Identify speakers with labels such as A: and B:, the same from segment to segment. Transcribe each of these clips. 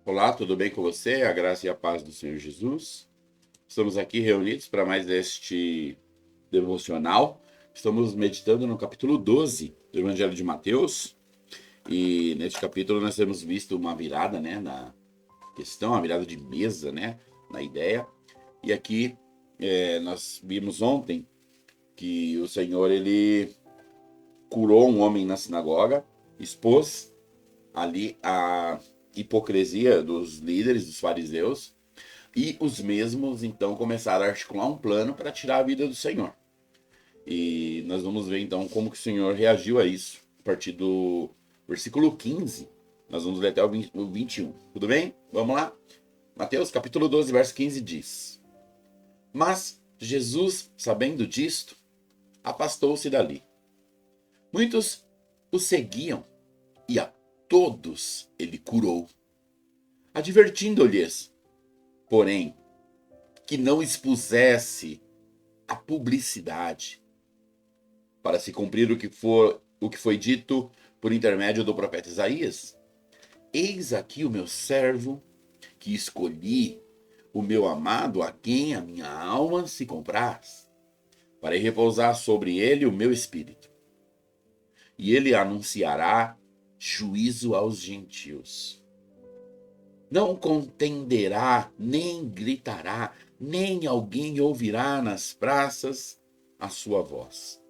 A: Olá, tudo bem com você? A graça e a paz do Senhor Jesus. Estamos aqui reunidos para mais este devocional. Estamos meditando no capítulo 12 do Evangelho de Mateus. E neste capítulo nós temos visto uma virada, né, na questão, uma virada de mesa, né, na ideia. E aqui nós vimos ontem que o Senhor, ele curou um homem na sinagoga, expôs ali a hipocrisia dos líderes, dos fariseus. E os mesmos, então, começaram a articular um plano para tirar a vida do Senhor. E nós vamos ver, então, como que o Senhor reagiu a isso. A partir do versículo 15, nós vamos ler até o 21. Tudo bem? Vamos lá? Mateus, capítulo 12, verso 15 diz: Mas Jesus, sabendo disto, afastou-se dali. Muitos o seguiam, e a todos ele curou, advertindo-lhes, porém, que não expusesse a publicidade, para se cumprir o que foi dito por intermédio do profeta Isaías. Eis aqui o meu servo, que escolhi, o meu amado, a quem a minha alma se compraz. Farei repousar sobre ele o meu espírito, e ele anunciará juízo aos gentios. Não contenderá, nem gritará, nem alguém ouvirá nas praças a sua voz.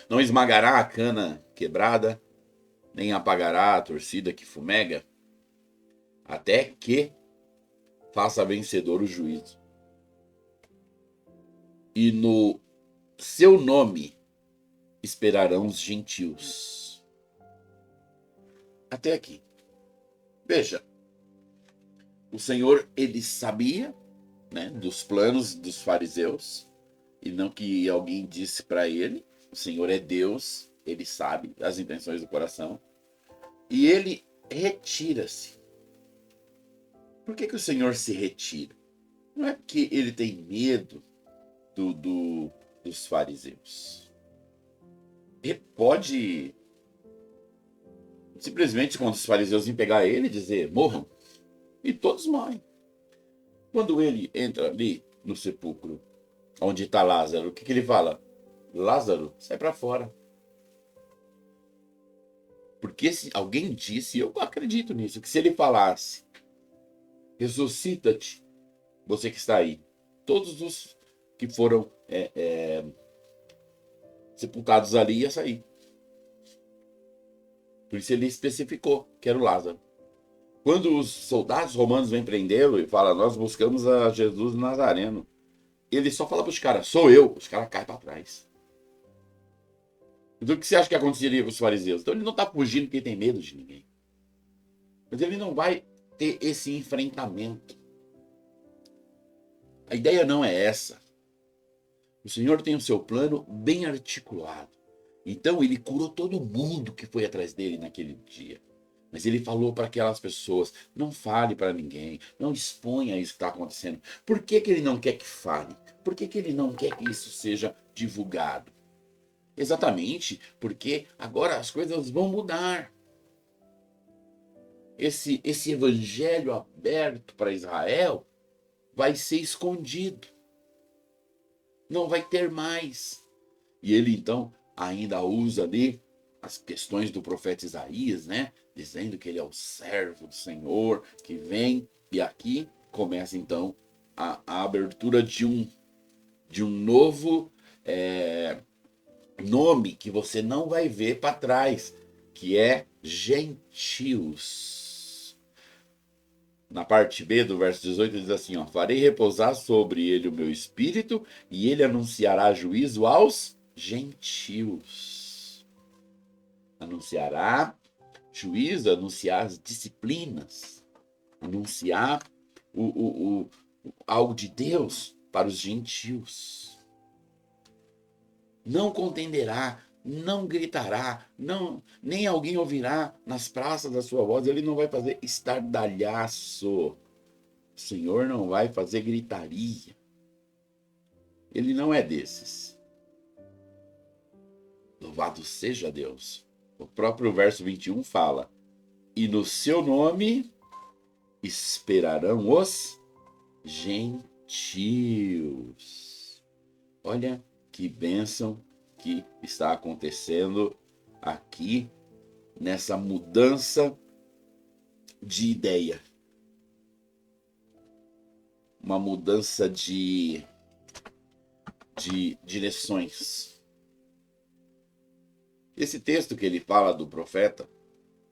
A: Não esmagará a cana quebrada, nem apagará a torcida que fumega, até que faça vencedor o juízo. E no seu nome esperarão os gentios. Até aqui. Veja, o Senhor, ele sabia, né, dos planos dos fariseus, e não que alguém disse para ele. O Senhor é Deus, ele sabe as intenções do coração, e ele retira-se. Por que o Senhor se retira? Não é porque ele tem medo dos fariseus. Ele pode simplesmente, quando os fariseus vêm pegar ele, dizer: morram. E todos morrem. Quando ele entra ali no sepulcro, onde está Lázaro, o que ele fala? Lázaro, sai para fora. Porque se alguém disse, eu acredito nisso, que se ele falasse: ressuscita-te, você que está aí, todos os que foram sepultados ali ia sair. Por isso ele especificou que era o Lázaro. Quando os soldados romanos vêm prendê-lo e falam: nós buscamos a Jesus Nazareno, ele só fala para os caras: sou eu. Os caras caem para trás. Então o que você acha que aconteceria com os fariseus? Então ele não está fugindo porque tem medo de ninguém. Mas ele não vai ter esse enfrentamento. A ideia não é essa. O Senhor tem o seu plano bem articulado. Então ele curou todo mundo que foi atrás dele naquele dia. Mas ele falou para aquelas pessoas: não fale para ninguém, não exponha isso que está acontecendo. Por que ele não quer que fale? Por que ele não quer que isso seja divulgado? Exatamente porque agora as coisas vão mudar. Esse evangelho aberto para Israel vai ser escondido. Não vai ter mais. E ele então ainda usa ali as questões do profeta Isaías, né? Dizendo que ele é o servo do Senhor que vem. E aqui começa então a abertura de um novo nome que você não vai ver para trás, que é gentios. Na parte B do verso 18 diz assim: ó, farei repousar sobre ele o meu espírito e ele anunciará juízo aos gentios. Anunciará juízo, anunciar as disciplinas, anunciar algo de Deus para os gentios. Não contenderá, não gritará, não, nem alguém ouvirá nas praças a sua voz. Ele não vai fazer estardalhaço. O Senhor não vai fazer gritaria. Ele não é desses. Louvado seja Deus. O próprio verso 21 fala: e no seu nome esperarão os gentios. Olha que bênção que está acontecendo aqui nessa mudança de ideia. Uma mudança de direções. Esse texto que ele fala do profeta,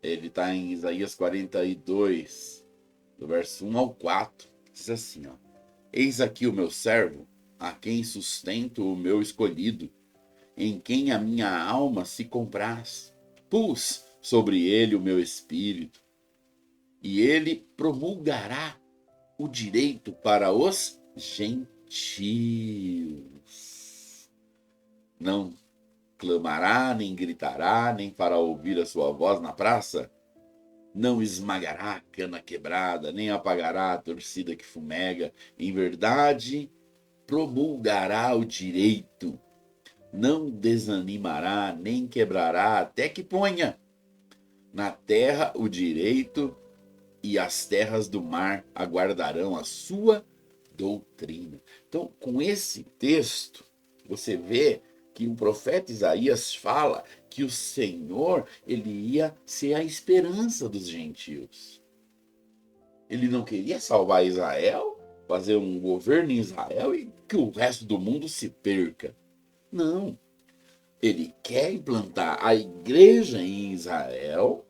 A: ele está em Isaías 42, do verso 1 ao 4. Diz assim, ó: Eis aqui o meu servo, a quem sustento o meu escolhido, em quem a minha alma se compraz. Pus sobre ele o meu espírito, e ele promulgará o direito para os gentios. Não clamará, nem gritará, nem fará ouvir a sua voz na praça. Não esmagará a cana quebrada, nem apagará a torcida que fumega. Em verdade, promulgará o direito. Não desanimará, nem quebrará, até que ponha na terra o direito, e as terras do mar aguardarão a sua doutrina. Então, com esse texto, você vê que o profeta Isaías fala que o Senhor, ele ia ser a esperança dos gentios. Ele não queria salvar Israel, fazer um governo em Israel e que o resto do mundo se perca. Não. Ele quer implantar a igreja em Israel.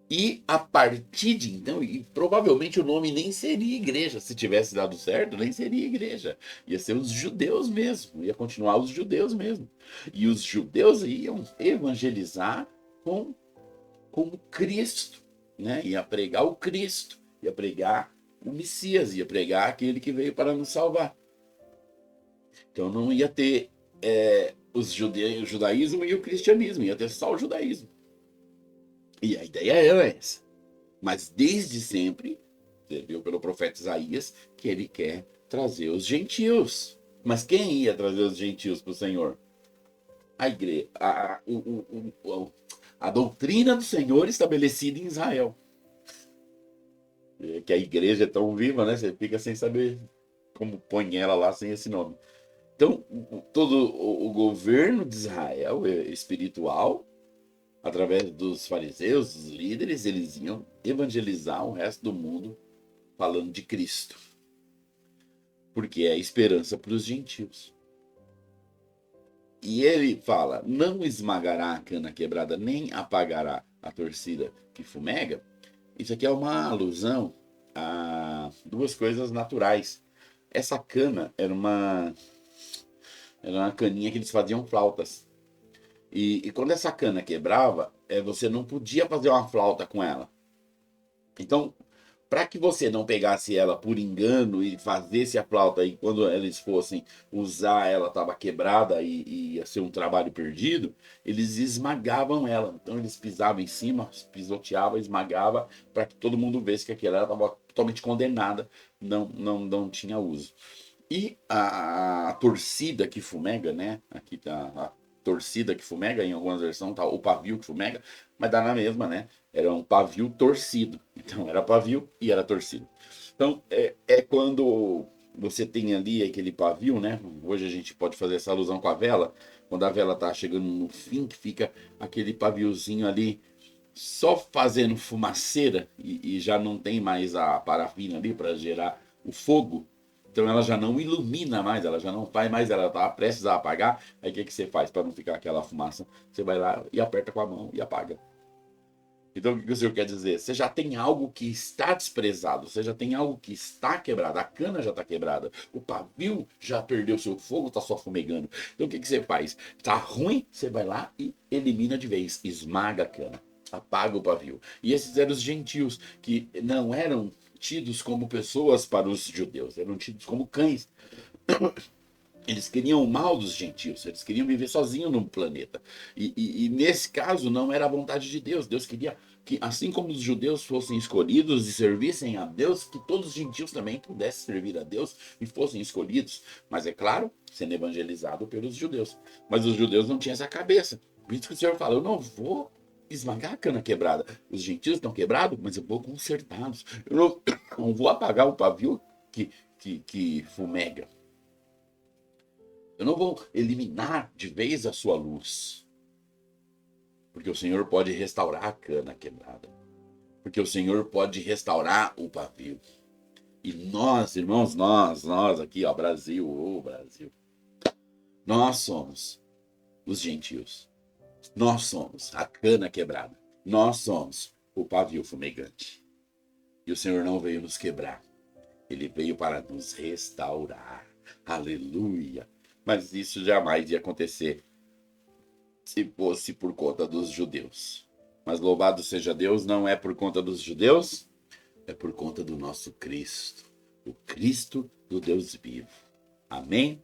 A: E a partir de então, e provavelmente o nome nem seria igreja, se tivesse dado certo, nem seria igreja. Ia ser os judeus mesmo, ia continuar os judeus mesmo. E os judeus iam evangelizar com Cristo, né? Ia pregar o Cristo, ia pregar o Messias, ia pregar aquele que veio para nos salvar. Então não ia ter o judaísmo e o cristianismo, ia ter só o judaísmo. E a ideia era essa. Mas desde sempre, você viu pelo profeta Isaías, que ele quer trazer os gentios. Mas quem ia trazer os gentios para o Senhor? A igreja, a doutrina do Senhor estabelecida em Israel. Que a igreja é tão viva, né? Você fica sem saber como põe ela lá sem esse nome. Então, todo o governo de Israel espiritual, através dos fariseus, dos líderes, eles iam evangelizar o resto do mundo falando de Cristo. Porque é a esperança para os gentios. E ele fala, não esmagará a cana quebrada, nem apagará a torcida que fumega. Isso aqui é uma alusão a duas coisas naturais. Essa cana era uma caninha que eles faziam flautas. E quando essa cana quebrava, você não podia fazer uma flauta com ela. Então, para que você não pegasse ela por engano e fazesse a flauta, e quando eles fossem usar ela estava quebrada e ia ser um trabalho perdido, eles esmagavam ela. Então eles pisavam em cima, pisoteavam, esmagavam, para que todo mundo visse que aquela estava totalmente condenada, não tinha uso. E a torcida que fumega, né? Aqui tá a torcida que fumega, em algumas versões tá o pavio que fumega, mas dá na mesma, né? Era um pavio torcido. Então era pavio e era torcido. Então é quando você tem ali aquele pavio, né? Hoje a gente pode fazer essa alusão com a vela. Quando a vela tá chegando no fim, que fica aquele paviozinho ali só fazendo fumaceira e já não tem mais a parafina ali para gerar o fogo. Então ela já não ilumina mais, ela já não faz mais, ela está prestes a apagar. Aí o que você faz para não ficar aquela fumaça? Você vai lá e aperta com a mão e apaga. Então o que o Senhor quer dizer? Você já tem algo que está desprezado, você já tem algo que está quebrado, a cana já está quebrada, o pavio já perdeu seu fogo, está só fumegando. Então o que você faz? Está ruim, você vai lá e elimina de vez, esmaga a cana, apaga o pavio. E esses eram os gentios, que não eram tidos como pessoas para os judeus, eram tidos como cães. Eles queriam o mal dos gentios, eles queriam viver sozinhos no planeta. E nesse caso não era a vontade de Deus. Deus queria que, assim como os judeus fossem escolhidos e servissem a Deus, que todos os gentios também pudessem servir a Deus e fossem escolhidos. Mas é claro, sendo evangelizado pelos judeus. Mas os judeus não tinham essa cabeça. Por isso que o Senhor fala, eu não vou esmagar a cana quebrada. Os gentios estão quebrados, mas eu vou consertá-los. Eu não, não vou apagar o pavio que fumega. Eu não vou eliminar de vez a sua luz. Porque o Senhor pode restaurar a cana quebrada. Porque o Senhor pode restaurar o pavio. E nós, irmãos, nós aqui, ó, Brasil, ô Brasil. Nós somos os gentios. Nós somos a cana quebrada. Nós somos o pavio fumegante. E o Senhor não veio nos quebrar. Ele veio para nos restaurar. Aleluia. Mas isso jamais ia acontecer se fosse por conta dos judeus. Mas louvado seja Deus, não é por conta dos judeus, é por conta do nosso Cristo. O Cristo do Deus vivo. Amém?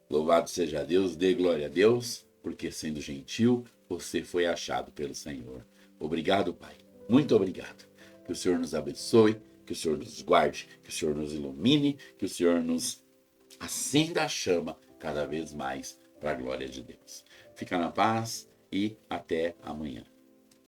A: Louvado seja Deus, dê glória a Deus, porque sendo gentil, você foi achado pelo Senhor. Obrigado, Pai. Muito obrigado. Que o Senhor nos abençoe, que o Senhor nos guarde, que o Senhor nos ilumine, que o Senhor nos acenda a chama cada vez mais para a glória de Deus. Fica na paz e até amanhã.